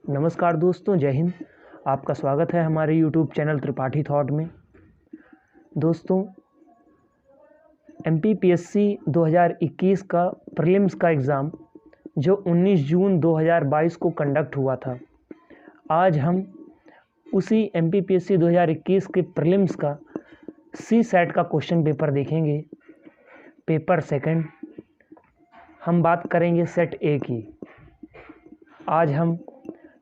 नमस्कार दोस्तों, जय हिंद। आपका स्वागत है हमारे YouTube चैनल त्रिपाठी थॉट में। दोस्तों, MPPSC 2021 का प्रीलिम्स का एग्ज़ाम जो 19 जून 2022 को कंडक्ट हुआ था, आज हम उसी MPPSC 2021 के प्रीलिम्स का CSAT का क्वेश्चन पेपर देखेंगे। पेपर सेकंड हम बात करेंगे सेट ए की। आज हम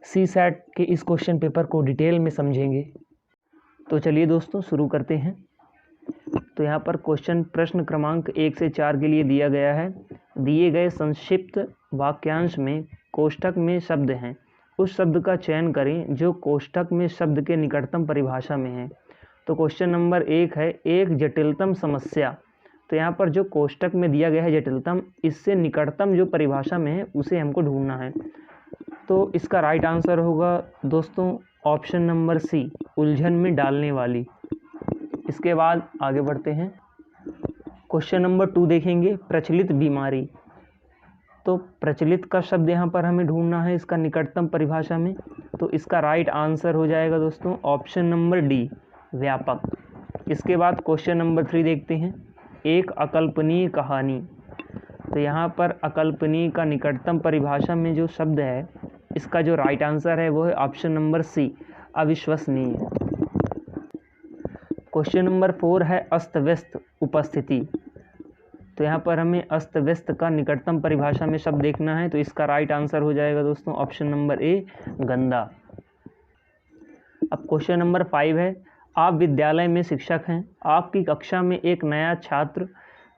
CSAT के इस क्वेश्चन पेपर को डिटेल में समझेंगे। तो चलिए दोस्तों शुरू करते हैं। तो यहाँ पर क्वेश्चन प्रश्न क्रमांक 1 से 4 के लिए दिया गया है। दिए गए संक्षिप्त वाक्यांश में कोष्ठक में शब्द हैं, उस शब्द का चयन करें जो कोष्ठक में शब्द के निकटतम परिभाषा में है। तो क्वेश्चन नंबर 1 है, एक जटिलतम समस्या। तो यहाँ पर जो कोष्ठक में दिया गया है जटिलतम, इससे निकटतम जो परिभाषा में है उसे हमको ढूंढना है। तो इसका राइट आंसर होगा दोस्तों ऑप्शन नंबर सी, उलझन में डालने वाली। इसके बाद आगे बढ़ते हैं। क्वेश्चन नंबर 2 देखेंगे, प्रचलित बीमारी। तो प्रचलित का शब्द यहाँ पर हमें ढूंढना है इसका निकटतम परिभाषा में। तो इसका राइट आंसर हो जाएगा दोस्तों ऑप्शन नंबर डी, व्यापक। इसके बाद क्वेश्चन नंबर 3 देखते हैं, एक अकल्पनीय कहानी। तो यहाँ पर अकल्पनीय का निकटतम परिभाषा में जो शब्द है, इसका जो राइट आंसर है वो है ऑप्शन नंबर सी, अविश्वसनीय। क्वेश्चन नंबर 4 है, अस्त व्यस्त उपस्थिति। तो यहाँ पर हमें अस्त व्यस्त का निकटतम परिभाषा में शब्द देखना है। तो इसका राइट आंसर हो जाएगा दोस्तों ऑप्शन नंबर ए, गंदा। अब क्वेश्चन नंबर 5 है, आप विद्यालय में शिक्षक हैं, आपकी कक्षा में एक नया छात्र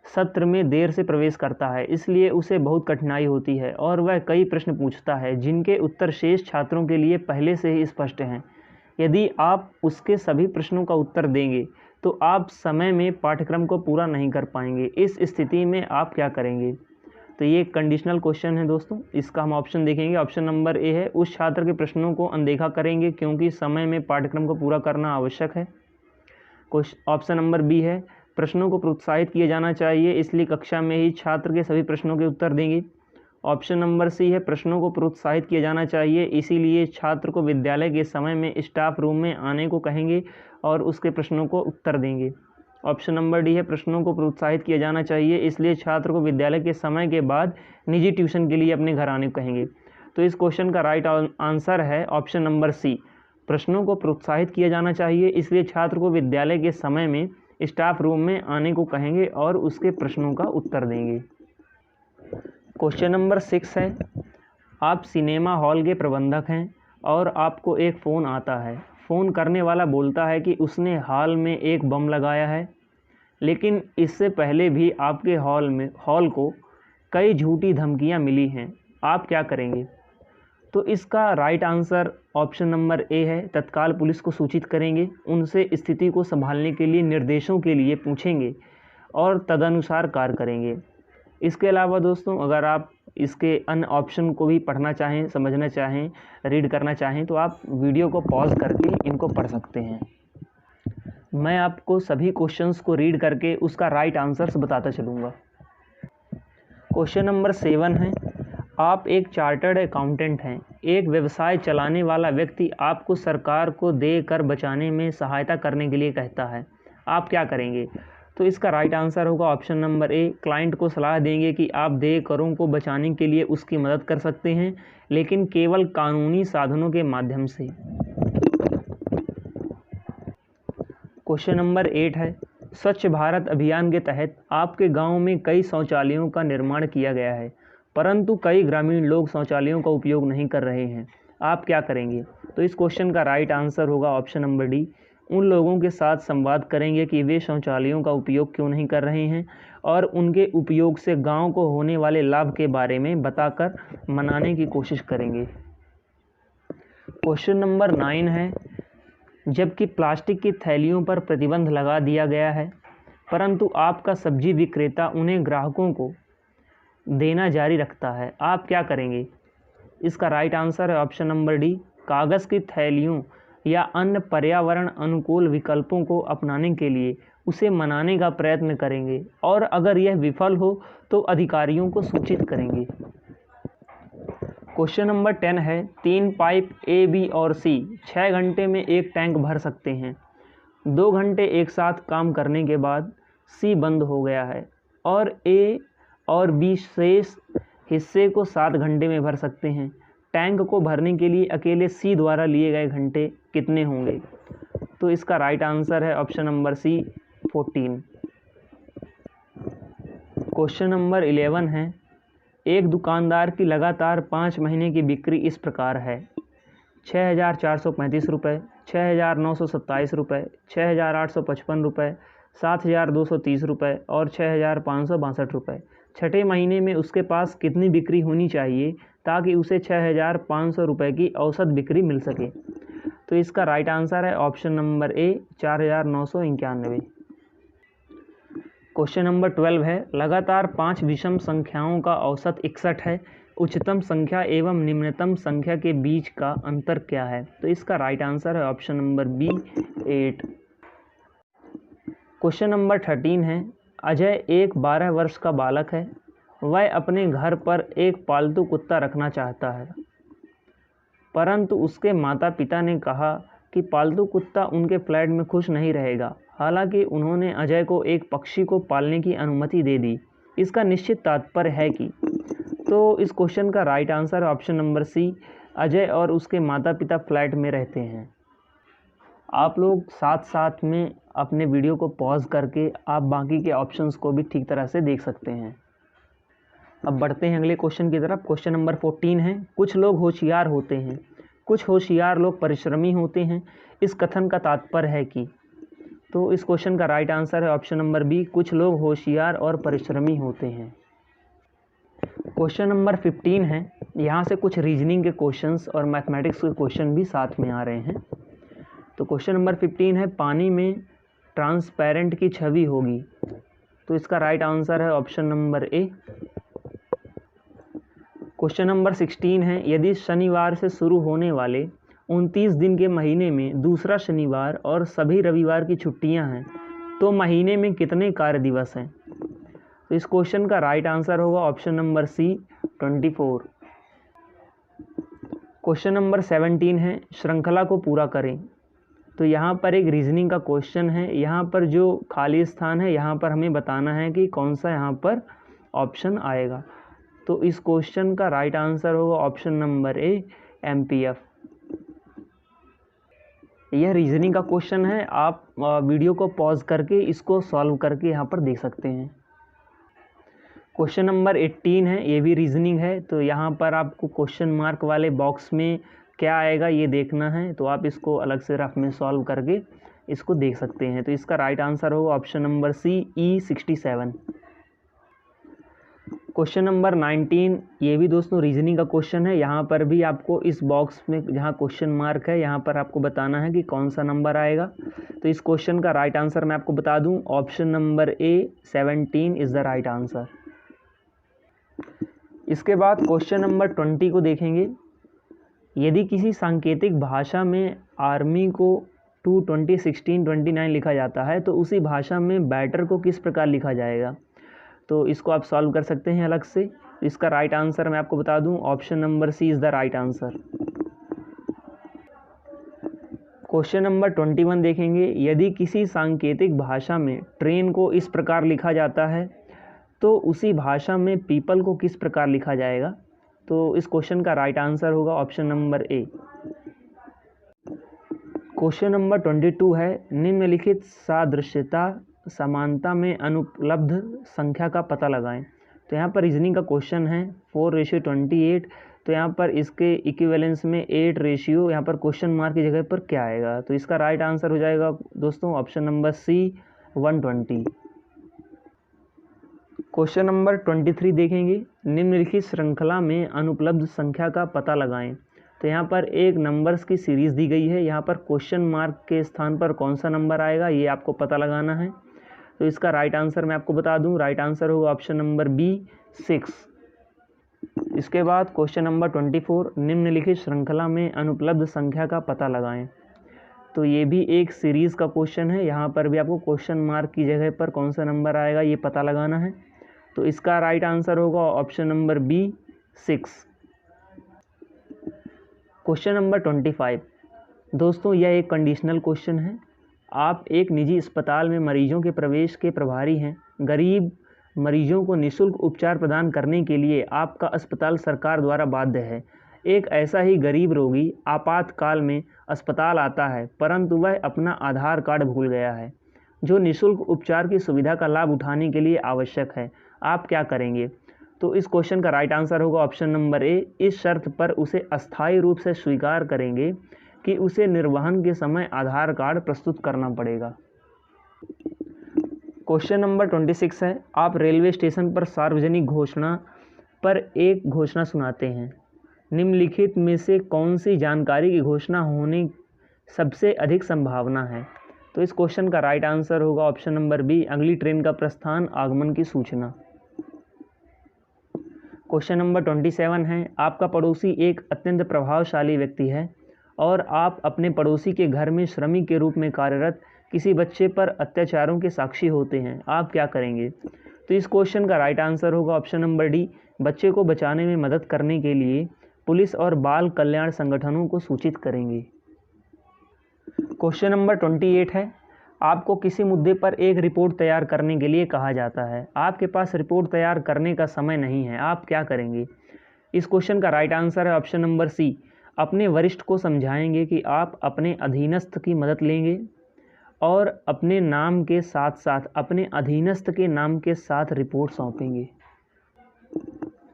सत्र में देर से प्रवेश करता है, इसलिए उसे बहुत कठिनाई होती है और वह कई प्रश्न पूछता है जिनके उत्तर शेष छात्रों के लिए पहले से ही स्पष्ट हैं। यदि आप उसके सभी प्रश्नों का उत्तर देंगे तो आप समय में पाठ्यक्रम को पूरा नहीं कर पाएंगे। इस स्थिति में आप क्या करेंगे? तो ये कंडीशनल क्वेश्चन है दोस्तों। इसका हम ऑप्शन देखेंगे। ऑप्शन नंबर ए है, उस छात्र के प्रश्नों को अनदेखा करेंगे क्योंकि समय में पाठ्यक्रम को पूरा करना आवश्यक है। ऑप्शन नंबर बी है, प्रश्नों को प्रोत्साहित किया जाना चाहिए, इसलिए कक्षा में ही छात्र के सभी प्रश्नों के उत्तर देंगे। ऑप्शन नंबर सी है, प्रश्नों को प्रोत्साहित किया जाना चाहिए, इसीलिए छात्र को विद्यालय के समय में स्टाफ रूम में आने को कहेंगे और उसके प्रश्नों को उत्तर देंगे। ऑप्शन नंबर डी है, प्रश्नों को प्रोत्साहित किया जाना चाहिए, इसलिए छात्र को विद्यालय के समय के बाद निजी ट्यूशन के लिए अपने घर आने को कहेंगे। तो इस क्वेश्चन का राइट आंसर है ऑप्शन नंबर सी, प्रश्नों को प्रोत्साहित किया जाना चाहिए, इसलिए छात्र को विद्यालय के समय में स्टाफ रूम में आने को कहेंगे और उसके प्रश्नों का उत्तर देंगे। क्वेश्चन नंबर 6 है, आप सिनेमा हॉल के प्रबंधक हैं और आपको एक फ़ोन आता है। फ़ोन करने वाला बोलता है कि उसने हाल में एक बम लगाया है, लेकिन इससे पहले भी आपके हॉल को कई झूठी धमकियां मिली हैं। आप क्या करेंगे? तो इसका राइट आंसर ऑप्शन नंबर ए है, तत्काल पुलिस को सूचित करेंगे, उनसे स्थिति को संभालने के लिए निर्देशों के लिए पूछेंगे और तदनुसार कार्य करेंगे। इसके अलावा दोस्तों, अगर आप इसके अन्य ऑप्शन को भी पढ़ना चाहें, समझना चाहें, रीड करना चाहें तो आप वीडियो को पॉज करके इनको पढ़ सकते हैं। मैं आपको सभी क्वेश्चंस को रीड करके उसका राइट आंसर्स बताता चलूँगा। क्वेश्चन नंबर 7 है, आप एक चार्टर्ड अकाउंटेंट हैं। एक व्यवसाय चलाने वाला व्यक्ति आपको सरकार को दे कर बचाने में सहायता करने के लिए कहता है, आप क्या करेंगे? तो इसका राइट आंसर होगा ऑप्शन नंबर ए, क्लाइंट को सलाह देंगे कि आप देय करों को बचाने के लिए उसकी मदद कर सकते हैं, लेकिन केवल कानूनी साधनों के माध्यम से। क्वेश्चन नंबर 8 है, स्वच्छ भारत अभियान के तहत आपके गांव में कई शौचालयों का निर्माण किया गया है, परंतु कई ग्रामीण लोग शौचालयों का उपयोग नहीं कर रहे हैं, आप क्या करेंगे? तो इस क्वेश्चन का राइट आंसर होगा ऑप्शन नंबर डी, उन लोगों के साथ संवाद करेंगे कि वे शौचालयों का उपयोग क्यों नहीं कर रहे हैं और उनके उपयोग से गांव को होने वाले लाभ के बारे में बताकर मनाने की कोशिश करेंगे। क्वेश्चन नंबर 9 है, जबकि प्लास्टिक की थैलियों पर प्रतिबंध लगा दिया गया है, परंतु आपका सब्जी विक्रेता उन्हें ग्राहकों को देना जारी रखता है, आप क्या करेंगे? इसका राइट आंसर है ऑप्शन नंबर डी, कागज़ की थैलियों या अन्य पर्यावरण अनुकूल विकल्पों को अपनाने के लिए उसे मनाने का प्रयत्न करेंगे और अगर यह विफल हो तो अधिकारियों को सूचित करेंगे। क्वेश्चन नंबर 10 है 3 पाइप ए बी और सी 6 घंटे में एक टैंक भर सकते हैं। 2 घंटे एक साथ काम करने के बाद सी बंद हो गया है और ए और बी शेष हिस्से को 7 घंटे में भर सकते हैं। टैंक को भरने के लिए अकेले सी द्वारा लिए गए घंटे कितने होंगे? तो इसका राइट आंसर है option number C 14। Question number 11 है एक दुकानदार की लगातार 5 महीने की बिक्री इस प्रकार है 6,435 रुपये, 6,927 रुपये, 6,855 रुपये, 7,230 रुपये और 6,562 रुपये। छठे महीने में उसके पास कितनी बिक्री होनी चाहिए ताकि उसे 6,500 रुपये की औसत बिक्री मिल सके? तो इसका राइट आंसर है ऑप्शन नंबर ए 4,991। क्वेश्चन नंबर 12 है लगातार 5 विषम संख्याओं का औसत 61 है। उच्चतम संख्या एवं निम्नतम संख्या के बीच का अंतर क्या है? तो इसका राइट आंसर है option number B 8। Question number 13 है अजय एक 12 वर्ष का बालक है। वह अपने घर पर एक पालतू कुत्ता रखना चाहता है, परंतु उसके माता पिता ने कहा कि पालतू कुत्ता उनके फ्लैट में खुश नहीं रहेगा। हालांकि उन्होंने अजय को एक पक्षी को पालने की अनुमति दे दी। इसका निश्चित तात्पर्य है कि? तो इस क्वेश्चन का right answer option number C Ajay और उसके माता पिता फ्लैट में रहते हैं। आप लोग साथ साथ में अपने वीडियो को पॉज करके आप बाकी के ऑप्शंस को भी ठीक तरह से देख सकते हैं। अब बढ़ते हैं अगले क्वेश्चन की तरफ। क्वेश्चन नंबर 14 है कुछ लोग होशियार होते हैं, कुछ होशियार लोग परिश्रमी होते हैं। इस कथन का तात्पर्य है कि? तो इस क्वेश्चन का राइट आंसर है ऑप्शन नंबर बी कुछ लोग होशियार और परिश्रमी होते हैं। क्वेश्चन नंबर 15 है यहाँ से कुछ रीजनिंग के क्वेश्चंस और मैथमेटिक्स के क्वेश्चन भी साथ में आ रहे हैं। तो क्वेश्चन नंबर 15 है पानी में ट्रांसपेरेंट की छवि होगी। तो इसका राइट आंसर है ऑप्शन नंबर ए। क्वेश्चन नंबर 16 है यदि शनिवार से शुरू होने वाले 29 दिन के महीने में दूसरा शनिवार और सभी रविवार की छुट्टियां हैं तो महीने में कितने कार्य दिवस हैं? तो इस क्वेश्चन का राइट आंसर होगा option number C 24। Question number 17 है श्रृंखला को पूरा करें। तो यहाँ पर एक रीजनिंग का क्वेश्चन है। यहाँ पर जो खाली स्थान है यहाँ पर हमें बताना है कि कौन सा यहाँ पर ऑप्शन आएगा। तो इस क्वेश्चन का राइट आंसर होगा ऑप्शन नंबर ए MPF। यह रीजनिंग का क्वेश्चन है। आप वीडियो को पॉज करके इसको सॉल्व करके यहाँ पर देख सकते हैं। क्वेश्चन नंबर 18 है, ये भी रीजनिंग है। तो यहाँ पर आपको क्वेश्चन मार्क वाले बॉक्स में क्या आएगा ये देखना है। तो आप इसको अलग से रफ में सॉल्व करके इसको देख सकते हैं। तो इसका राइट आंसर होगा option number C E67। Question number 19 ये भी दोस्तों रीजनिंग का क्वेश्चन है। यहाँ पर भी आपको इस बॉक्स में जहाँ क्वेश्चन मार्क है यहाँ पर आपको बताना है कि कौन सा नंबर आएगा। तो इस क्वेश्चन का राइट आंसर मैं आपको बता दूँ, option number A 17 is the right answer. इसके बाद क्वेश्चन नंबर 20 को देखेंगे। यदि किसी सांकेतिक भाषा में आर्मी को 2201629 लिखा जाता है तो उसी भाषा में बैटर को किस प्रकार लिखा जाएगा? तो इसको आप सॉल्व कर सकते हैं अलग से। इसका राइट आंसर मैं आपको बता दूं, option number C is the right answer. Question number 21 देखेंगे। यदि किसी सांकेतिक भाषा में ट्रेन को इस प्रकार लिखा जाता है तो उसी भाषा में पीपल को किस प्रकार लिखा जाएगा? तो इस क्वेश्चन का राइट आंसर होगा ऑप्शन नंबर ए। क्वेश्चन नंबर 22 है निम्नलिखित सादृश्यता समानता में अनुपलब्ध संख्या का पता लगाएं। तो यहाँ पर रीजनिंग का क्वेश्चन है 4:28। तो यहाँ पर इसके इक्विवेलेंस में 8 रेशियो यहाँ पर क्वेश्चन मार्क की जगह पर क्या आएगा? तो इसका राइट आंसर हो जाएगा दोस्तों option number C 120। Question number 23 देखेंगे। निम्नलिखित श्रृंखला में अनुपलब्ध संख्या का पता लगाएं। तो यहाँ पर एक नंबर्स की सीरीज़ दी गई है। यहाँ पर क्वेश्चन मार्क के स्थान पर कौन सा नंबर आएगा ये आपको पता लगाना है। तो इसका राइट आंसर मैं आपको बता दूं, राइट आंसर होगा ऑप्शन नंबर बी 6। इसके बाद क्वेश्चन नंबर 24 निम्नलिखित श्रृंखला में अनुपलब्ध संख्या का पता लगाएं। तो ये भी एक सीरीज़ का क्वेश्चन है। यहाँ पर भी आपको क्वेश्चन मार्क की जगह पर कौन सा नंबर आएगा ये पता लगाना है। तो इसका राइट आंसर होगा option number B 6। Question number 25 दोस्तों, यह एक कंडीशनल क्वेश्चन है। आप एक निजी अस्पताल में मरीजों के प्रवेश के प्रभारी हैं। गरीब मरीजों को निःशुल्क उपचार प्रदान करने के लिए आपका अस्पताल सरकार द्वारा बाध्य है। एक ऐसा ही गरीब रोगी आपातकाल में अस्पताल आता है, परंतु वह अपना आधार कार्ड भूल गया है, जो निःशुल्क उपचार की सुविधा का लाभ उठाने के लिए आवश्यक है। आप क्या करेंगे? तो इस क्वेश्चन का राइट आंसर होगा ऑप्शन नंबर ए। इस शर्त पर उसे अस्थायी रूप से स्वीकार करेंगे कि उसे निर्वहन के समय आधार कार्ड प्रस्तुत करना पड़ेगा। क्वेश्चन नंबर 26 है। आप रेलवे स्टेशन पर सार्वजनिक घोषणा पर एक घोषणा सुनाते हैं। निम्नलिखित में से कौन सी जानकारी की घोषणा होने सबसे अधिक संभावना है? तो इस क्वेश्चन का राइट आंसर होगा ऑप्शन नंबर बी, अगली ट्रेन का प्रस्थान, आगमन की सूचना। क्वेश्चन नंबर 27 है। आपका पड़ोसी एक अत्यंत प्रभावशाली व्यक्ति है और आप अपने पड़ोसी के घर में श्रमिक के रूप में कार्यरत किसी बच्चे पर अत्याचारों के साक्षी होते हैं। आप क्या करेंगे? तो इस क्वेश्चन का राइट आंसर होगा ऑप्शन नंबर डी, बच्चे को बचाने में मदद करने के लिए पुलिस और बाल कल्याण संगठनों को सूचित करेंगे। क्वेश्चन नंबर 28 है। आपको किसी मुद्दे पर एक रिपोर्ट तैयार करने के लिए कहा जाता है। आपके पास रिपोर्ट तैयार करने का समय नहीं है। आप क्या करेंगे? इस क्वेश्चन का राइट आंसर है ऑप्शन नंबर सी, अपने वरिष्ठ को समझाएंगे कि आप अपने अधीनस्थ की मदद लेंगे और अपने नाम के साथ साथ अपने अधीनस्थ के नाम के साथ रिपोर्ट सौंपेंगे।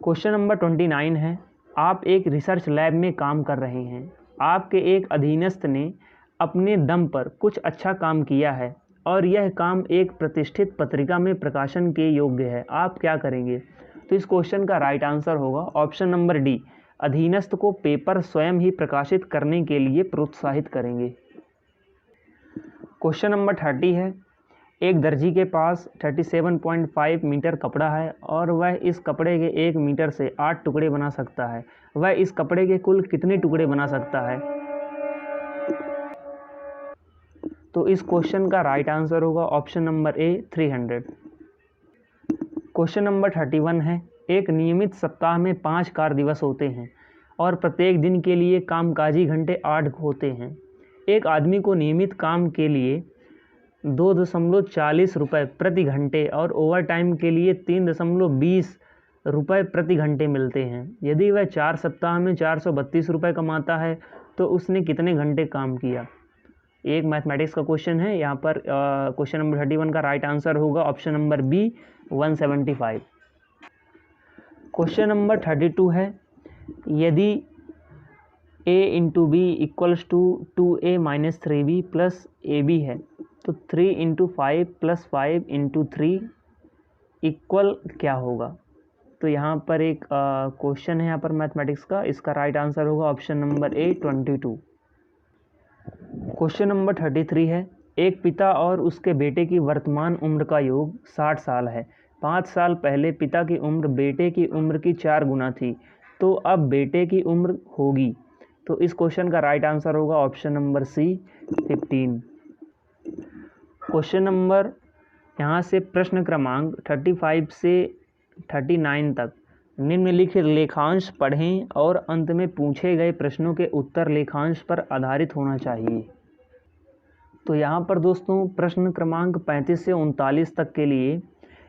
क्वेश्चन नंबर 29 है। आप एक रिसर्च लैब में काम कर रहे हैं। आपके एक अधीनस्थ ने अपने दम पर कुछ अच्छा काम किया है और यह काम एक प्रतिष्ठित पत्रिका में प्रकाशन के योग्य है। आप क्या करेंगे? तो इस क्वेश्चन का राइट आंसर होगा ऑप्शन नंबर डी, अधीनस्थ को पेपर स्वयं ही प्रकाशित करने के लिए प्रोत्साहित करेंगे। क्वेश्चन नंबर 30 है। एक दर्जी के पास 37.5 मीटर कपड़ा है और वह इस कपड़े के 1 मीटर से 8 टुकड़े बना सकता है। वह इस कपड़े के कुल कितने टुकड़े बना सकता है? तो इस क्वेश्चन का राइट आंसर होगा ऑप्शन नंबर ए, 300। क्वेश्चन नंबर 31 है। एक नियमित सप्ताह में 5 कार्य दिवस होते हैं और प्रत्येक दिन के लिए कामकाजी घंटे 8 होते हैं। एक आदमी को नियमित काम के लिए 2.40 रुपये प्रति घंटे और ओवर टाइम के लिए 3.20 रुपये प्रति घंटे मिलते हैं। यदि वह 4 सप्ताह में 432 रुपये कमाता है तो उसने कितने घंटे काम किया? एक मैथमेटिक्स का क्वेश्चन है। यहाँ पर क्वेश्चन नंबर 31 का राइट आंसर होगा option number B, 175। Question number 32 है। यदि a into B equals to 2a minus 3b plus ab है तो 3 इंटू 5 प्लस 5 इंटू 3 इक्वल क्या होगा? तो यहाँ पर एक क्वेश्चन है यहाँ पर मैथमेटिक्स का। इसका राइट आंसर होगा ऑप्शन नंबर ए, 22। क्वेश्चन नंबर 33 है। एक पिता और उसके बेटे की वर्तमान उम्र का योग 60 साल है। 5 साल पहले पिता की उम्र बेटे की उम्र की 4 गुना थी, तो अब बेटे की उम्र होगी। तो इस क्वेश्चन का राइट आंसर होगा option number C, 15। Question number यहाँ से प्रश्न क्रमांक 35 से 39 तक निम्नलिखित लेखांश पढ़ें और अंत में पूछे गए प्रश्नों के उत्तर लेखांश पर आधारित होना चाहिए। तो यहाँ पर दोस्तों प्रश्न क्रमांक 35 से 39 तक के लिए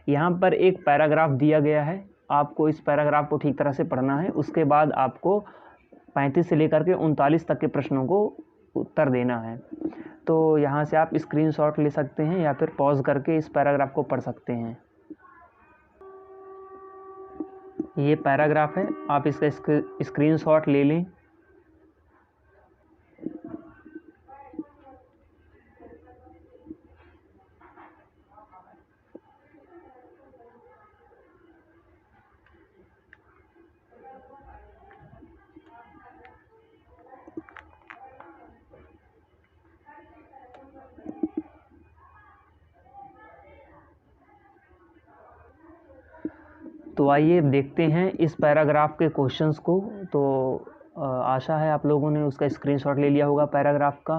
यहाँ पर एक पैराग्राफ दिया गया है। आपको इस पैराग्राफ को ठीक तरह से पढ़ना है। उसके बाद आपको 35 से लेकर के 39 तक के प्रश्नों को उत्तर देना है। तो यहाँ से आप स्क्रीनशॉट ले सकते हैं या फिर पॉज करके इस पैराग्राफ को पढ़ सकते हैं। ये पैराग्राफ है, आप इसका स्क्रीनशॉट ले लें। तो आइए देखते हैं इस पैराग्राफ के क्वेश्चंस को। तो आशा है आप लोगों ने उसका स्क्रीनशॉट ले लिया होगा पैराग्राफ का,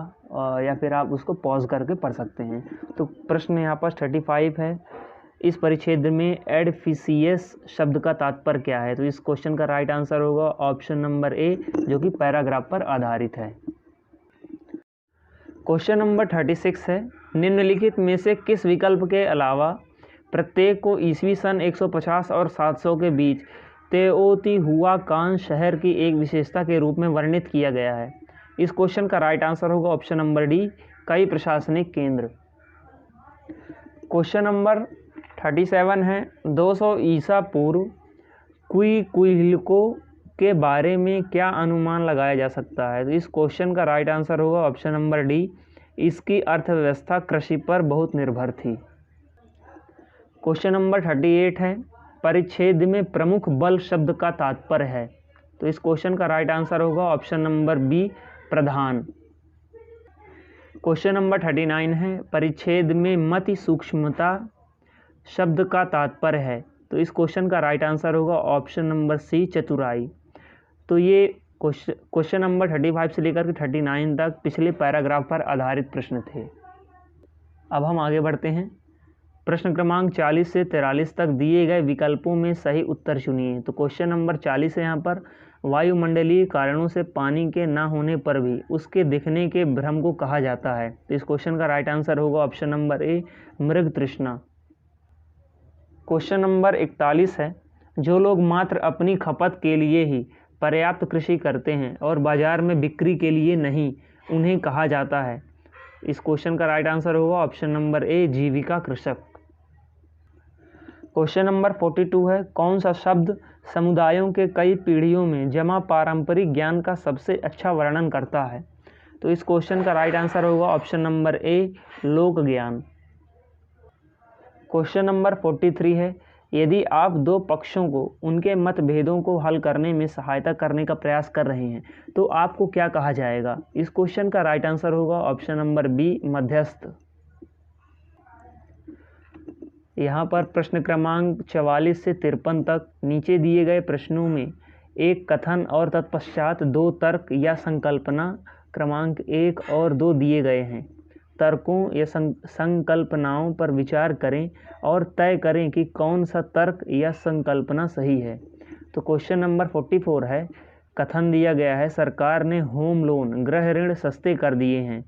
या फिर आप उसको पॉज करके पढ़ सकते हैं। तो प्रश्न यहाँ पर 35 है इस परिच्छेद में एडफिशियस शब्द का तात्पर्य क्या है? तो इस क्वेश्चन का राइट आंसर होगा ऑप्शन नंबर ए, जो कि पैराग्राफ पर आधारित है। क्वेश्चन नंबर 36 है, निम्नलिखित में से किस विकल्प के अलावा प्रत्येक को ईस्वी सन 150 और 700 के बीच तेओतिहुआकान शहर की एक विशेषता के रूप में वर्णित किया गया है? इस क्वेश्चन का राइट आंसर होगा ऑप्शन नंबर डी, कई प्रशासनिक केंद्र। क्वेश्चन नंबर 37 है, 200 ईसा पूर्व क्विक्विलिको के बारे में क्या अनुमान लगाया जा सकता है? तो इस क्वेश्चन का राइट आंसर होगा ऑप्शन नंबर डी, इसकी अर्थव्यवस्था कृषि पर बहुत निर्भर थी। क्वेश्चन नंबर 38 है, परिच्छेद में प्रमुख बल शब्द का तात्पर्य है? तो इस क्वेश्चन का राइट आंसर होगा ऑप्शन नंबर बी, प्रधान। क्वेश्चन नंबर 39 है, परिच्छेद में मति सूक्ष्मता शब्द का तात्पर्य है? तो इस क्वेश्चन का राइट आंसर होगा ऑप्शन नंबर सी, चतुराई। तो ये क्वेश्चन नंबर 35 से लेकर के 39 तक पिछले पैराग्राफ पर आधारित प्रश्न थे। अब हम आगे बढ़ते हैं। प्रश्न क्रमांक 40 से 43 तक दिए गए विकल्पों में सही उत्तर चुनिए। तो क्वेश्चन नंबर 40 है, यहाँ पर वायुमंडलीय कारणों से पानी के ना होने पर भी उसके दिखने के भ्रम को कहा जाता है? तो इस क्वेश्चन का राइट आंसर होगा ऑप्शन नंबर ए, मृग तृष्णा। क्वेश्चन नंबर 41 है, जो लोग मात्र अपनी खपत के लिए ही पर्याप्त कृषि करते हैं और बाजार में बिक्री के लिए नहीं, उन्हें कहा जाता है? इस क्वेश्चन का राइट आंसर होगा ऑप्शन नंबर ए, जीविका कृषक। क्वेश्चन नंबर 42 है, कौन सा शब्द समुदायों के कई पीढ़ियों में जमा पारंपरिक ज्ञान का सबसे अच्छा वर्णन करता है? तो इस क्वेश्चन का राइट आंसर होगा ऑप्शन नंबर ए, लोक ज्ञान। क्वेश्चन नंबर 43 है, यदि आप दो पक्षों को उनके मतभेदों को हल करने में सहायता करने का प्रयास कर रहे हैं तो आपको क्या कहा जाएगा? इस क्वेश्चन का राइट आंसर होगा ऑप्शन नंबर बी, मध्यस्थ। यहाँ पर प्रश्न क्रमांक 44 से 53 तक नीचे दिए गए प्रश्नों में एक कथन और तत्पश्चात दो तर्क या संकल्पना क्रमांक 1 और 2 दिए गए हैं। तर्कों या संकल्पनाओं पर विचार करें और तय करें कि कौन सा तर्क या संकल्पना सही है। तो क्वेश्चन नंबर 44 है, कथन दिया गया है, सरकार ने होम लोन गृह ऋण सस्ते कर दिए हैं।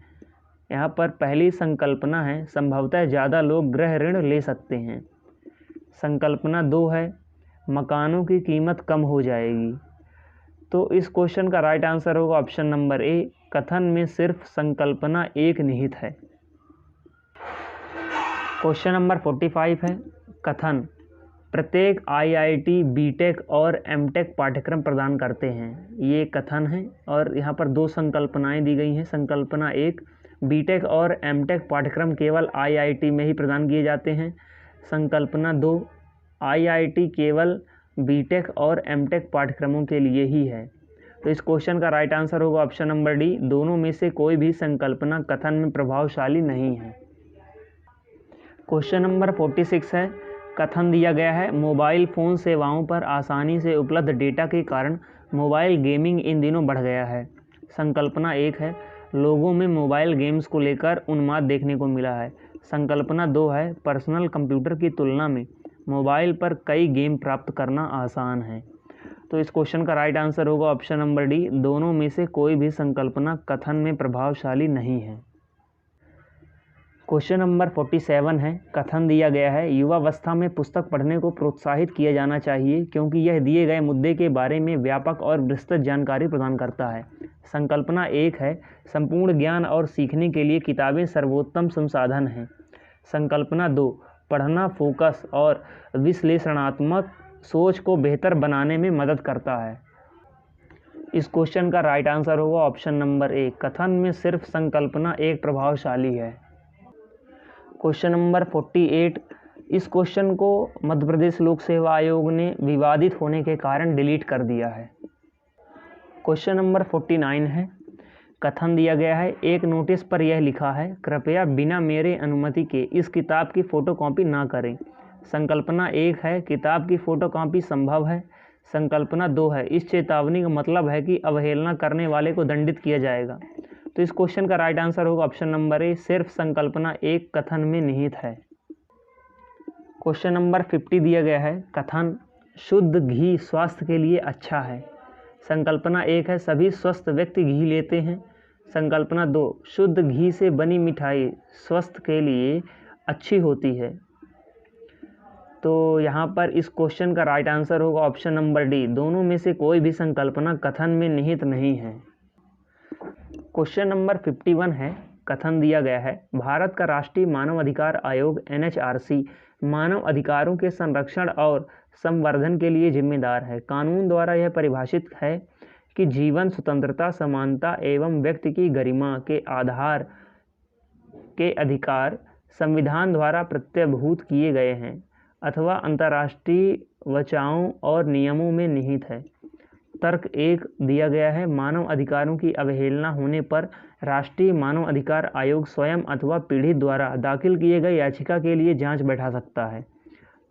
यहाँ पर पहली संकल्पना है, संभवतः ज़्यादा लोग गृह ऋण ले सकते हैं। संकल्पना 2 है, मकानों की कीमत कम हो जाएगी। तो इस क्वेश्चन का राइट आंसर होगा ऑप्शन नंबर ए, कथन में सिर्फ संकल्पना 1 निहित है। क्वेश्चन नंबर 45 है, कथन प्रत्येक आईआईटी बीटेक और एमटेक पाठ्यक्रम प्रदान करते हैं। ये कथन है और यहाँ पर 2 संकल्पनाएं दी गई हैं। संकल्पना 1, बीटेक और एमटेक पाठ्यक्रम केवल आईआईटी में ही प्रदान किए जाते हैं। संकल्पना 2, आईआईटी केवल बीटेक और एमटेक पाठ्यक्रमों के लिए ही है। तो इस क्वेश्चन का राइट आंसर होगा ऑप्शन नंबर डी, दोनों में से कोई भी संकल्पना कथन में प्रभावशाली नहीं है। क्वेश्चन नंबर 46 है, कथन दिया गया है, मोबाइल फ़ोन सेवाओं पर आसानी से उपलब्ध डेटा के कारण मोबाइल गेमिंग इन दिनों बढ़ गया है। संकल्पना 1 है, लोगों में मोबाइल गेम्स को लेकर उन्माद देखने को मिला है। संकल्पना 2 है, पर्सनल कंप्यूटर की तुलना में मोबाइल पर कई गेम प्राप्त करना आसान है। तो इस क्वेश्चन का राइट आंसर होगा ऑप्शन नंबर डी, दोनों में से कोई भी संकल्पना कथन में प्रभावशाली नहीं है। क्वेश्चन नंबर 47 है, कथन दिया गया है, युवावस्था में पुस्तक पढ़ने को प्रोत्साहित किया जाना चाहिए क्योंकि यह दिए गए मुद्दे के बारे में व्यापक और विस्तृत जानकारी प्रदान करता है। संकल्पना 1 है, संपूर्ण ज्ञान और सीखने के लिए किताबें सर्वोत्तम संसाधन हैं। संकल्पना 2, पढ़ना फोकस और विश्लेषणात्मक सोच को बेहतर बनाने में मदद करता है। इस क्वेश्चन का राइट आंसर होगा ऑप्शन नंबर ए, कथन में सिर्फ संकल्पना 1 प्रभावशाली है। क्वेश्चन नंबर 48, इस क्वेश्चन को मध्य प्रदेश लोक सेवा आयोग ने विवादित होने के कारण डिलीट कर दिया है। क्वेश्चन नंबर 49 है, कथन दिया गया है, एक नोटिस पर यह लिखा है, कृपया बिना मेरे अनुमति के इस किताब की फ़ोटोकॉपी ना करें। संकल्पना 1 है, किताब की फ़ोटोकॉपी संभव है। संकल्पना 2 है, इस चेतावनी का मतलब है कि अवहेलना करने वाले को दंडित किया जाएगा। तो इस क्वेश्चन का राइट आंसर होगा ऑप्शन नंबर ए, सिर्फ संकल्पना 1 कथन में निहित है। क्वेश्चन नंबर 50 दिया गया है, कथन शुद्ध घी स्वास्थ्य के लिए अच्छा है। संकल्पना 1 है, सभी स्वस्थ व्यक्ति घी लेते हैं। संकल्पना 2, शुद्ध घी से बनी मिठाई स्वास्थ्य के लिए अच्छी होती है। तो यहाँ पर इस क्वेश्चन का राइट आंसर होगा ऑप्शन नंबर डी, दोनों में से कोई भी संकल्पना कथन में निहित नहीं है। क्वेश्चन नंबर 51 है, कथन दिया गया है, भारत का राष्ट्रीय मानव अधिकार आयोग NHRC मानव अधिकारों के संरक्षण और संवर्धन के लिए जिम्मेदार है। कानून द्वारा यह परिभाषित है कि जीवन, स्वतंत्रता, समानता एवं व्यक्ति की गरिमा के आधार के अधिकार संविधान द्वारा प्रत्यभूत किए गए हैं अथवा अंतर्राष्ट्रीय वचाओं और नियमों में निहित है। तर्क 1 दिया गया है, मानव अधिकारों की अवहेलना होने पर राष्ट्रीय मानव अधिकार आयोग स्वयं अथवा पीड़ित द्वारा दाखिल किए गए याचिका के लिए जांच बैठा सकता है।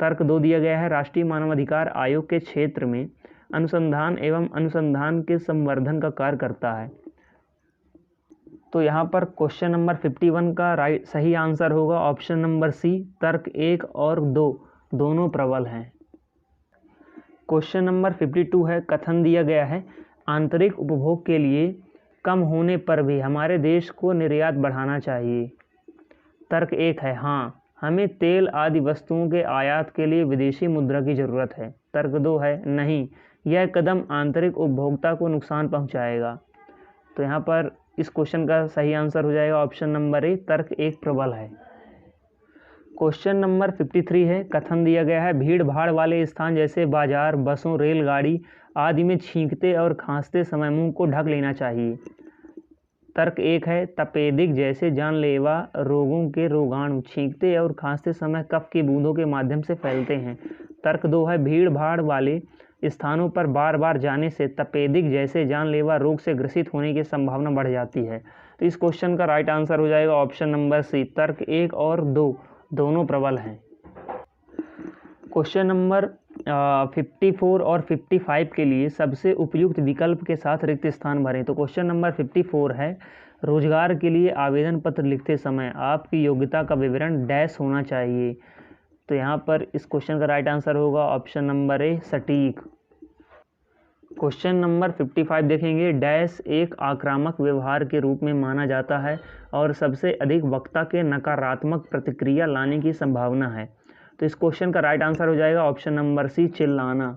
तर्क 2 दिया गया है, राष्ट्रीय मानव अधिकार आयोग के क्षेत्र में अनुसंधान एवं अनुसंधान के संवर्धन का कार्य करता है। तो यहाँ पर क्वेश्चन नंबर 51 का सही आंसर होगा ऑप्शन नंबर सी, तर्क 1 और 2 दोनों प्रबल हैं। क्वेश्चन नंबर 52 है, कथन दिया गया है, आंतरिक उपभोग के लिए कम होने पर भी हमारे देश को निर्यात बढ़ाना चाहिए। तर्क 1 है, हाँ, हमें तेल आदि वस्तुओं के आयात के लिए विदेशी मुद्रा की ज़रूरत है। तर्क 2 है, नहीं, यह कदम आंतरिक उपभोक्ता को नुकसान पहुंचाएगा। तो यहाँ पर इस क्वेश्चन का सही आंसर हो जाएगा ऑप्शन नंबर ए, तर्क 1 प्रबल है। क्वेश्चन नंबर 53 है, कथन दिया गया है, भीड़ भाड़ वाले स्थान जैसे बाजार, बसों, रेलगाड़ी आदि में छींकते और खांसते समय मुंह को ढक लेना चाहिए। तर्क 1 है, तपेदिक जैसे जानलेवा रोगों के रोगाणु छींकते और खांसते समय कफ की बूंदों के माध्यम से फैलते हैं। तर्क 2 है, भीड़ भाड़ वाले स्थानों पर बार बार जाने से तपेदिक जैसे जानलेवा रोग से ग्रसित होने की संभावना बढ़ जाती है। तो इस क्वेश्चन का राइट आंसर हो जाएगा ऑप्शन नंबर सी, तर्क 1 और 2 दोनों प्रबल हैं। क्वेश्चन नंबर 54 और 55 के लिए सबसे उपयुक्त विकल्प के साथ रिक्त स्थान भरें। तो क्वेश्चन नंबर 54 है, रोजगार के लिए आवेदन पत्र लिखते समय आपकी योग्यता का विवरण डैश होना चाहिए। तो यहाँ पर इस क्वेश्चन का राइट आंसर होगा ऑप्शन नंबर ए, सटीक। क्वेश्चन नंबर 55 देखेंगे, डैश एक आक्रामक व्यवहार के रूप में माना जाता है और सबसे अधिक वक्ता के नकारात्मक प्रतिक्रिया लाने की संभावना है। तो इस क्वेश्चन का राइट आंसर हो जाएगा ऑप्शन नंबर सी, चिल्लाना।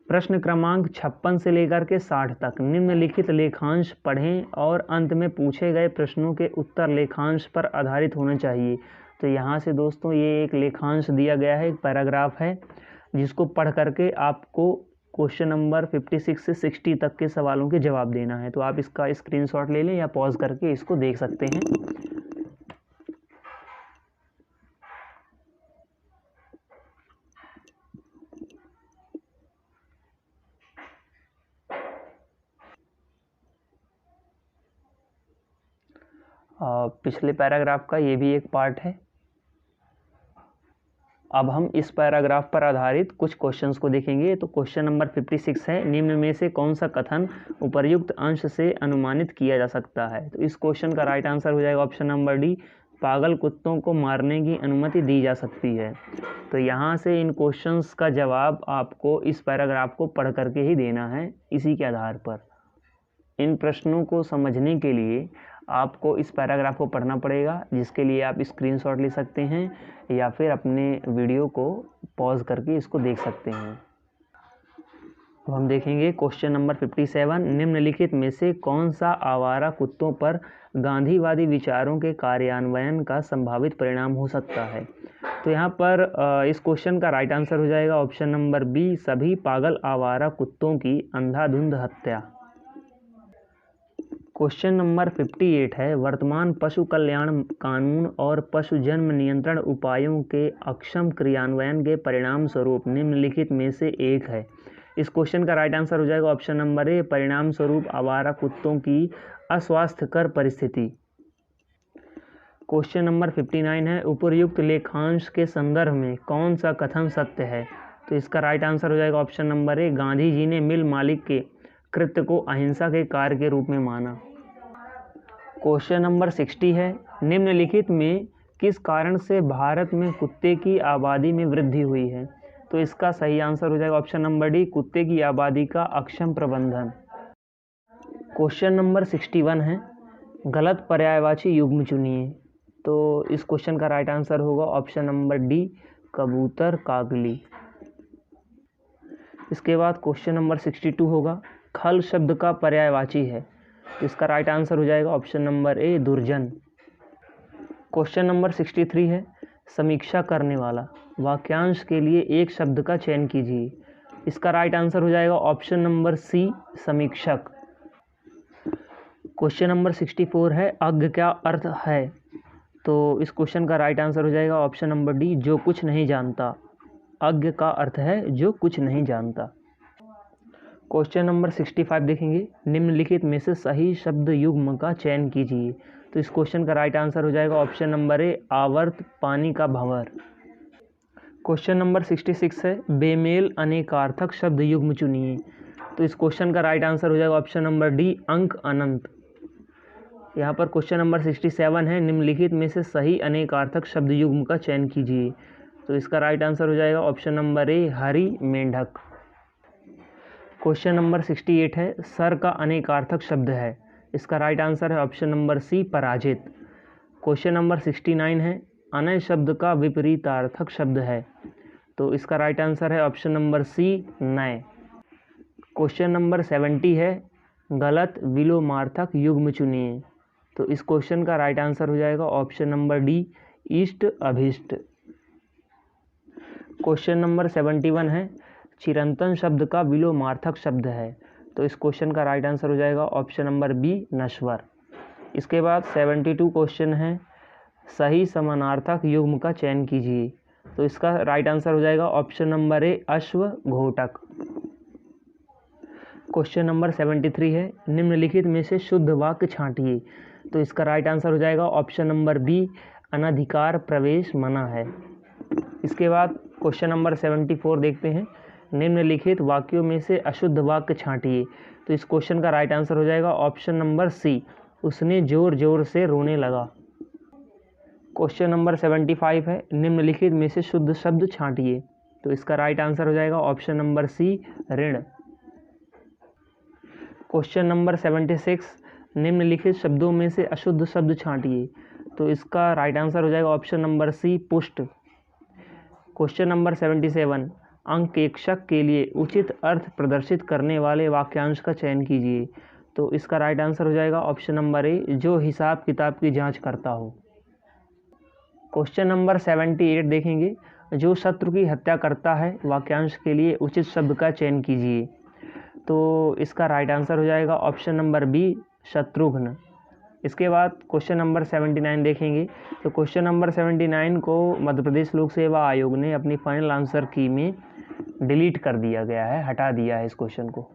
प्रश्न क्रमांक 56 से लेकर के 60 तक निम्नलिखित लेखांश पढ़ें और अंत में पूछे गए प्रश्नों के उत्तर लेखांश पर आधारित होना चाहिए। तो यहाँ से दोस्तों ये एक लेखांश दिया गया है, एक पैराग्राफ है जिसको पढ़ करके आपको क्वेश्चन नंबर 56 से 60 तक के सवालों के जवाब देना है। तो आप इसका स्क्रीनशॉट ले लें या पॉज करके इसको देख सकते हैं। पिछले पैराग्राफ का ये भी एक पार्ट है। अब हम इस पैराग्राफ पर आधारित कुछ क्वेश्चंस को देखेंगे। तो क्वेश्चन नंबर 56 है, निम्न में से कौन सा कथन उपर्युक्त अंश से अनुमानित किया जा सकता है। तो इस क्वेश्चन का राइट आंसर हो जाएगा ऑप्शन नंबर डी, पागल कुत्तों को मारने की अनुमति दी जा सकती है। तो यहाँ से इन क्वेश्चंस का जवाब आपको इस पैराग्राफ को पढ़ करके ही देना है। इसी के आधार पर इन प्रश्नों को समझने के लिए आपको इस पैराग्राफ को पढ़ना पड़ेगा, जिसके लिए आप स्क्रीनशॉट ले सकते हैं या फिर अपने वीडियो को पॉज करके इसको देख सकते हैं। अब हम देखेंगे क्वेश्चन नंबर 57, निम्नलिखित में से कौन सा आवारा कुत्तों पर गांधीवादी विचारों के कार्यान्वयन का संभावित परिणाम हो सकता है। तो यहाँ पर इस क्वेश्चन का राइट आंसर हो जाएगा ऑप्शन नंबर बी, सभी पागल आवारा कुत्तों की अंधाधुंध हत्या। क्वेश्चन नंबर 58 है, वर्तमान पशु कल्याण कानून और पशु जन्म नियंत्रण उपायों के अक्षम क्रियान्वयन के परिणाम स्वरूप निम्नलिखित में से एक है। इस क्वेश्चन का राइट आंसर हो जाएगा ऑप्शन नंबर ए, परिणाम स्वरूप आवारा कुत्तों की अस्वास्थ्यकर परिस्थिति। क्वेश्चन नंबर 59 है, उपर्युक्त लेखांश के संदर्भ में कौन सा कथन सत्य है। तो इसका राइट आंसर हो जाएगा ऑप्शन नंबर ए, गांधी जी ने मिल मालिक के कृत्य को अहिंसा के कार्य के रूप में माना। क्वेश्चन नंबर 60 है, निम्नलिखित में किस कारण से भारत में कुत्ते की आबादी में वृद्धि हुई है? तो इसका सही आंसर हो जाएगा ऑप्शन नंबर डी, कुत्ते की आबादी का अक्षम प्रबंधन। क्वेश्चन नंबर 61 है, गलत पर्यायवाची युग्म चुनिए। तो इस क्वेश्चन का राइट आंसर होगा ऑप्शन नंबर डी, कबूतर कागली। इसके बाद क्वेश्चन नंबर 62 होगा, खल शब्द का पर्यायवाची है। तो इसका राइट आंसर हो जाएगा ऑप्शन नंबर ए, दुर्जन। क्वेश्चन नंबर 63 है, समीक्षा करने वाला। वाक्यांश के लिए एक शब्द का चयन कीजिए। इसका राइट आंसर हो जाएगा ऑप्शन नंबर सी, समीक्षक। क्वेश्चन नंबर 64 है, अज्ञ क्या अर्थ है? तो इस क्वेश्चन का राइट आंसर हो जाएगा ऑप्शन नंबर डी, जो कुछ नहीं जानता। अज्ञ का अर्थ है जो कुछ नहीं जानता। क्वेश्चन नंबर 65 देखेंगे, निम्नलिखित में से सही शब्द युग्म का चयन कीजिए। तो इस क्वेश्चन का राइट आंसर हो जाएगा ऑप्शन नंबर ए, आवर्त पानी का भंवर। क्वेश्चन नंबर 66 है, बेमेल अनेकार्थक शब्द युग्म चुनिए। तो इस क्वेश्चन का राइट आंसर हो जाएगा ऑप्शन नंबर डी, अंक अनंत। यहाँ पर क्वेश्चन नंबर 67 है, निम्नलिखित में से सही अनेकार्थक शब्द युग्म का चयन कीजिए। तो इसका राइट आंसर हो जाएगा ऑप्शन नंबर ए, हरी मेंढक। क्वेश्चन नंबर 68 है, सर का अनेकार्थक शब्द है। इसका राइट आंसर है ऑप्शन नंबर सी, पराजित। क्वेश्चन नंबर 69 है, अनय शब्द का विपरीतार्थक शब्द है। तो इसका राइट आंसर है ऑप्शन नंबर सी, नय। क्वेश्चन नंबर 70 है, गलत विलोमार्थक युग्म चुनिए। तो इस क्वेश्चन का राइट आंसर हो जाएगा ऑप्शन नंबर डी, इष्ट अभिष्ट। क्वेश्चन नंबर 71 है, चिरंतन शब्द का विलोमार्थक शब्द है। तो इस क्वेश्चन का राइट आंसर हो जाएगा ऑप्शन नंबर बी, नश्वर। इसके बाद 72 क्वेश्चन है, सही समानार्थक युग्म का चयन कीजिए। तो इसका राइट आंसर हो जाएगा ऑप्शन नंबर ए, अश्व घोटक। क्वेश्चन नंबर 73 है, निम्नलिखित में से शुद्ध वाक्य छांटिए। तो इसका राइट आंसर हो जाएगा ऑप्शन नंबर बी, अनधिकार प्रवेश मना है। इसके बाद क्वेश्चन नंबर 74 देखते हैं, निम्नलिखित वाक्यों में से अशुद्ध वाक्य छांटिए। तो इस क्वेश्चन का राइट आंसर हो जाएगा ऑप्शन नंबर सी, उसने जोर जोर से रोने लगा। क्वेश्चन नंबर 75 है, निम्नलिखित में से शुद्ध शब्द छांटिए। तो इसका राइट आंसर हो जाएगा ऑप्शन नंबर सी, ऋण। क्वेश्चन नंबर 76, निम्नलिखित शब्दों में से अशुद्ध शब्द छांटिए। तो इसका राइट आंसर हो जाएगा ऑप्शन नंबर सी, पुष्ट। क्वेश्चन नंबर 77, अंकेक्षक के लिए उचित अर्थ प्रदर्शित करने वाले वाक्यांश का चयन कीजिए। तो इसका राइट आंसर हो जाएगा ऑप्शन नंबर ए, जो हिसाब किताब की जांच करता हो। क्वेश्चन नंबर 78 देखेंगे, जो शत्रु की हत्या करता है, वाक्यांश के लिए उचित शब्द का चयन कीजिए। तो इसका राइट आंसर हो जाएगा ऑप्शन नंबर बी, शत्रुघ्न। इसके बाद क्वेश्चन नंबर 79 देखेंगे। तो क्वेश्चन नंबर 79 को मध्य प्रदेश लोक सेवा आयोग ने अपनी फाइनल आंसर की में डिलीट कर दिया गया है, हटा दिया है इस क्वेश्चन को।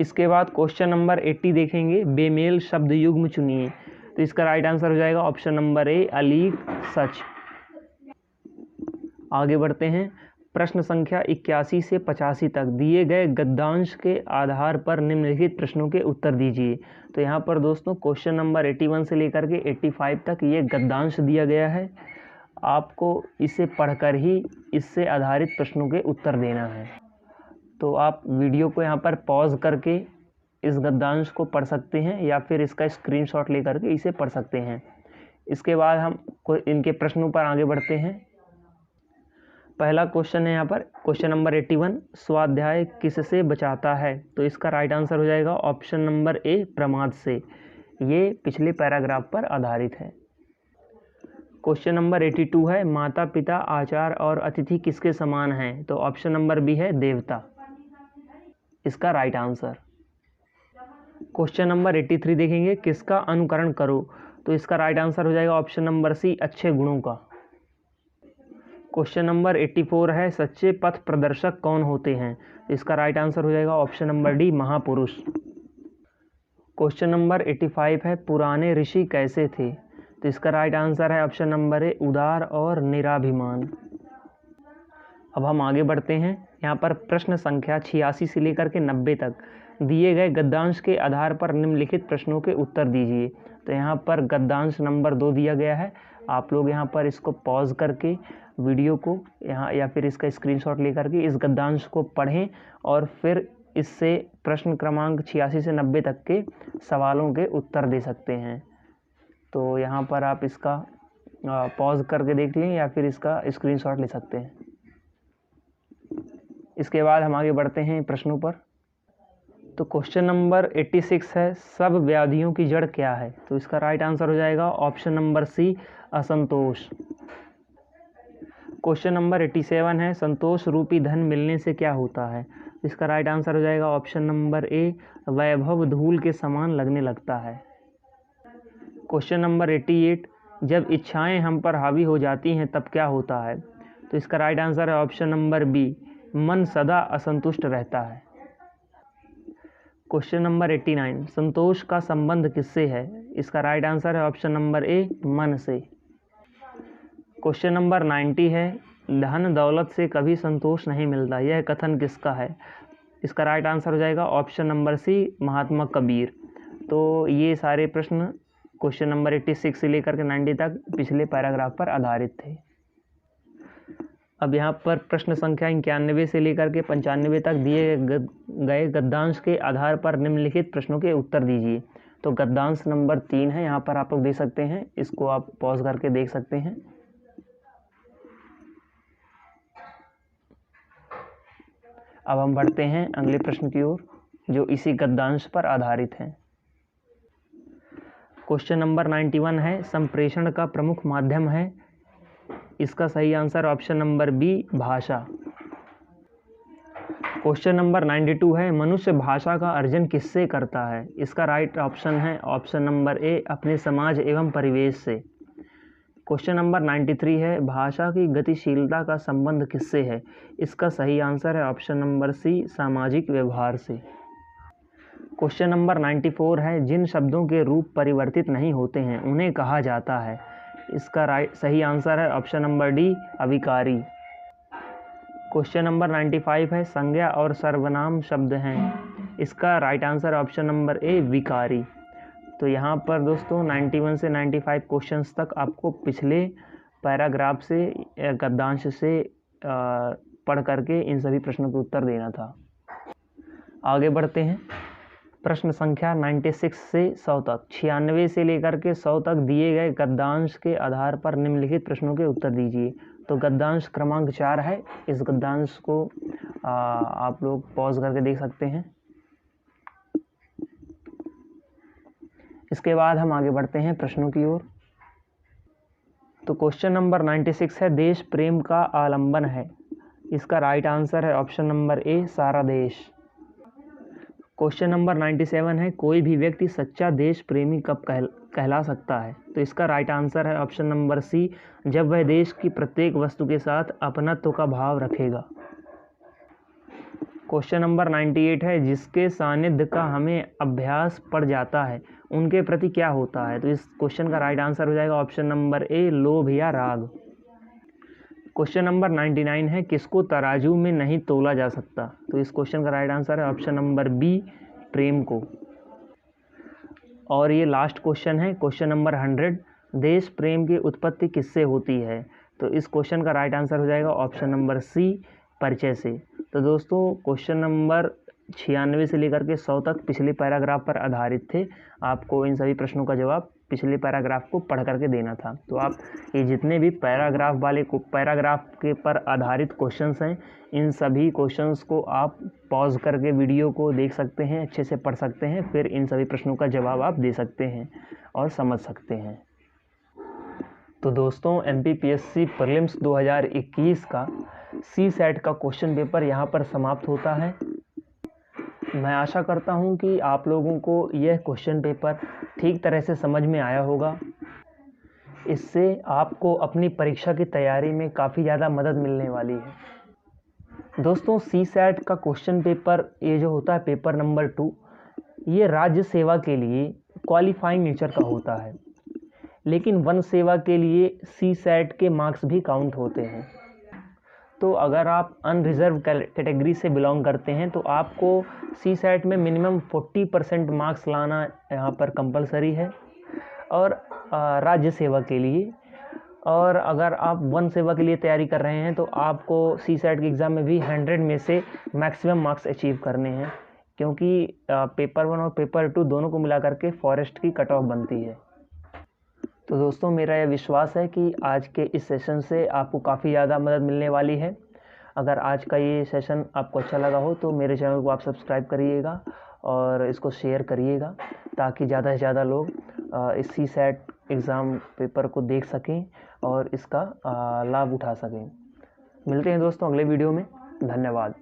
इसके बाद क्वेश्चन नंबर 80 देखेंगे, बेमेल शब्द युग्म चुनिए। तो इसका राइट आंसर हो जाएगा ऑप्शन नंबर ए, अलीक, सच। आगे बढ़ते हैं, प्रश्न संख्या 81 से 85 तक दिए गए गद्यांश के आधार पर निम्नलिखित प्रश्नों के उत्तर दीजिए। तो यहाँ पर दोस्तों क्वेश्चन नंबर 81 से लेकर के 85 तक ये गद्यांश दिया गया है। आपको इसे पढ़कर ही इससे आधारित प्रश्नों के उत्तर देना है। तो आप वीडियो को यहाँ पर पॉज करके इस गद्यांश को पढ़ सकते हैं या फिर इसका स्क्रीनशॉट लेकर के इसे पढ़ सकते हैं। इसके बाद हम इनके प्रश्नों पर आगे बढ़ते हैं। पहला क्वेश्चन है यहाँ पर क्वेश्चन नंबर 81, स्वाध्याय किससे बचाता है? तो इसका राइट आंसर हो जाएगा ऑप्शन नंबर ए, प्रमाद से। ये पिछले पैराग्राफ पर आधारित है। क्वेश्चन नंबर 82 है, माता पिता, आचार्य और अतिथि किसके समान हैं? तो ऑप्शन नंबर बी है, देवता। इसका राइट आंसर। क्वेश्चन नंबर 83 देखेंगे, किसका अनुकरण करो? तो इसका राइट आंसर हो जाएगा ऑप्शन नंबर सी, अच्छे गुणों का। क्वेश्चन नंबर 84 है, सच्चे पथ प्रदर्शक कौन होते हैं? इसका राइट आंसर हो जाएगा ऑप्शन नंबर डी, महापुरुष। क्वेश्चन नंबर 85 है, पुराने ऋषि कैसे थे? तो इसका राइट आंसर है ऑप्शन नंबर ए, उदार और निराभिमान। अब हम आगे बढ़ते हैं। यहाँ पर प्रश्न संख्या 86 से लेकर के 90 तक दिए गए गद्यांश के आधार पर निम्नलिखित प्रश्नों के उत्तर दीजिए। तो यहाँ पर गद्यांश नंबर 2 दिया गया है, आप लोग यहाँ पर इसको पॉज करके वीडियो को यहाँ या फिर इसका स्क्रीनशॉट लेकर के इस गद्यांश को पढ़ें और फिर इससे प्रश्न क्रमांक 86 से 90 तक के सवालों के उत्तर दे सकते हैं। तो यहाँ पर आप इसका पॉज करके देख लें या फिर इसका स्क्रीनशॉट ले सकते हैं। इसके बाद हम आगे बढ़ते हैं प्रश्नों पर। तो क्वेश्चन नंबर 86 है, सब व्याधियों की जड़ क्या है? तो इसका राइट आंसर हो जाएगा ऑप्शन नंबर सी, असंतोष। क्वेश्चन नंबर 87 है, संतोष रूपी धन मिलने से क्या होता है? इसका राइट आंसर हो जाएगा ऑप्शन नंबर ए, वैभव धूल के समान लगने लगता है। क्वेश्चन नंबर 88, जब इच्छाएं हम पर हावी हो जाती हैं तब क्या होता है? तो इसका राइट आंसर है ऑप्शन नंबर बी, मन सदा असंतुष्ट रहता है। क्वेश्चन नंबर 89, संतोष का संबंध किससे है? इसका राइट आंसर है ऑप्शन नंबर ए, मन से। क्वेश्चन नंबर 90 है, धन दौलत से कभी संतोष नहीं मिलता, यह कथन किसका है? इसका राइट आंसर हो जाएगा ऑप्शन नंबर सी, महात्मा कबीर। तो ये सारे प्रश्न क्वेश्चन नंबर 86 से लेकर के 90 तक पिछले पैराग्राफ पर आधारित थे। अब यहाँ पर प्रश्न संख्या 91 से लेकर के 95 तक दिए गए गद्यांश के आधार पर निम्नलिखित प्रश्नों के उत्तर दीजिए। तो गद्यांश नंबर 3 है, यहाँ पर आप लोग देख सकते हैं, इसको आप पॉज करके देख सकते हैं। अब हम बढ़ते हैं अगले प्रश्न की ओर जो इसी गद्यांश पर आधारित है। क्वेश्चन नंबर 91 है, संप्रेषण का प्रमुख माध्यम है? इसका सही आंसर ऑप्शन नंबर बी, भाषा। क्वेश्चन नंबर 92 है, मनुष्य भाषा का अर्जन किससे करता है? इसका राइट ऑप्शन है ऑप्शन नंबर ए, अपने समाज एवं परिवेश से। क्वेश्चन नंबर 93 है, भाषा की गतिशीलता का संबंध किससे है? इसका सही आंसर है ऑप्शन नंबर सी, सामाजिक व्यवहार से। क्वेश्चन नंबर 94 है, जिन शब्दों के रूप परिवर्तित नहीं होते हैं उन्हें कहा जाता है? इसका सही आंसर है ऑप्शन नंबर डी, अविकारी। क्वेश्चन नंबर 95 है, संज्ञा और सर्वनाम शब्द हैं? इसका right answer option number A, विकारी। तो यहाँ पर दोस्तों 91 से 95 क्वेश्चंस तक आपको पिछले पैराग्राफ से गद्यांश से पढ़ करके इन सभी प्रश्नों के उत्तर देना था। आगे बढ़ते हैं। प्रश्न संख्या 96 से 100 तक, 96 से लेकर के 100 तक दिए गए गद्यांश के आधार पर निम्नलिखित प्रश्नों के उत्तर दीजिए। तो गद्यांश क्रमांक 4 है, इस गद्यांश को आप लोग पॉज करके देख सकते हैं। इसके बाद हम आगे बढ़ते हैं प्रश्नों की ओर। तो क्वेश्चन नंबर 96 है, देश प्रेम का आलंबन है? इसका राइट आंसर है ऑप्शन नंबर ए, सारा देश। क्वेश्चन नंबर 97 है, कोई भी व्यक्ति सच्चा देश प्रेमी कब कहला सकता है? तो इसका राइट आंसर है ऑप्शन नंबर सी, जब वह देश की प्रत्येक वस्तु के साथ अपनत्व का भाव रखेगा। क्वेश्चन नंबर 98 है, जिसके सानिध्य का हमें अभ्यास पड़ जाता है उनके प्रति क्या होता है? तो इस क्वेश्चन का राइट आंसर हो जाएगा ऑप्शन नंबर ए, लोभ या राग। क्वेश्चन नंबर 99 है, किसको तराजू में नहीं तोला जा सकता? तो इस क्वेश्चन का राइट आंसर है ऑप्शन नंबर बी, प्रेम को। और ये लास्ट क्वेश्चन है, क्वेश्चन नंबर 100, देश प्रेम की उत्पत्ति किससे होती है? तो इस क्वेश्चन का राइट आंसर हो जाएगा ऑप्शन नंबर सी, परिचय से। तो दोस्तों क्वेश्चन नंबर 96 से लेकर के 100 तक पिछले पैराग्राफ पर आधारित थे। आपको इन सभी प्रश्नों का जवाब पिछले पैराग्राफ को पढ़ करके देना था। तो आप ये जितने भी पैराग्राफ के पर आधारित क्वेश्चंस हैं, इन सभी क्वेश्चंस को आप पॉज करके वीडियो को देख सकते हैं, अच्छे से पढ़ सकते हैं, फिर इन सभी प्रश्नों का जवाब आप दे सकते हैं और समझ सकते हैं। तो दोस्तों MPPSC प्रीलिम्स 2021 का CSAT का क्वेश्चन पेपर यहाँ पर समाप्त होता है। मैं आशा करता हूँ कि आप लोगों को यह क्वेश्चन पेपर ठीक तरह से समझ में आया होगा। इससे आपको अपनी परीक्षा की तैयारी में काफ़ी ज़्यादा मदद मिलने वाली है। दोस्तों CSAT का क्वेश्चन पेपर ये जो होता है पेपर नंबर 2, ये राज्य सेवा के लिए क्वालिफाइंग नेचर का होता है, लेकिन वन सेवा के लिए CSAT के मार्क्स भी काउंट होते हैं। तो अगर आप अनरिजर्व कैटेगरी से बिलोंग करते हैं तो आपको CSAT में मिनिमम 40% मार्क्स लाना यहाँ पर कंपलसरी है। और राज्य सेवा के लिए और अगर आप वन सेवा के लिए तैयारी कर रहे हैं तो आपको CSAT के एग्ज़ाम में भी 100 में से मैक्सिमम मार्क्स अचीव करने हैं, क्योंकि पेपर 1 और पेपर 2 दोनों को मिला करके फॉरेस्ट की कट ऑफ बनती है। तो दोस्तों मेरा यह विश्वास है कि आज के इस सेशन से आपको काफ़ी ज़्यादा मदद मिलने वाली है। अगर आज का ये सेशन आपको अच्छा लगा हो तो मेरे चैनल को आप सब्सक्राइब करिएगा और इसको शेयर करिएगा, ताकि ज़्यादा से ज़्यादा लोग इस CSAT एग्ज़ाम पेपर को देख सकें और इसका लाभ उठा सकें। मिलते हैं दोस्तों अगले वीडियो में। धन्यवाद।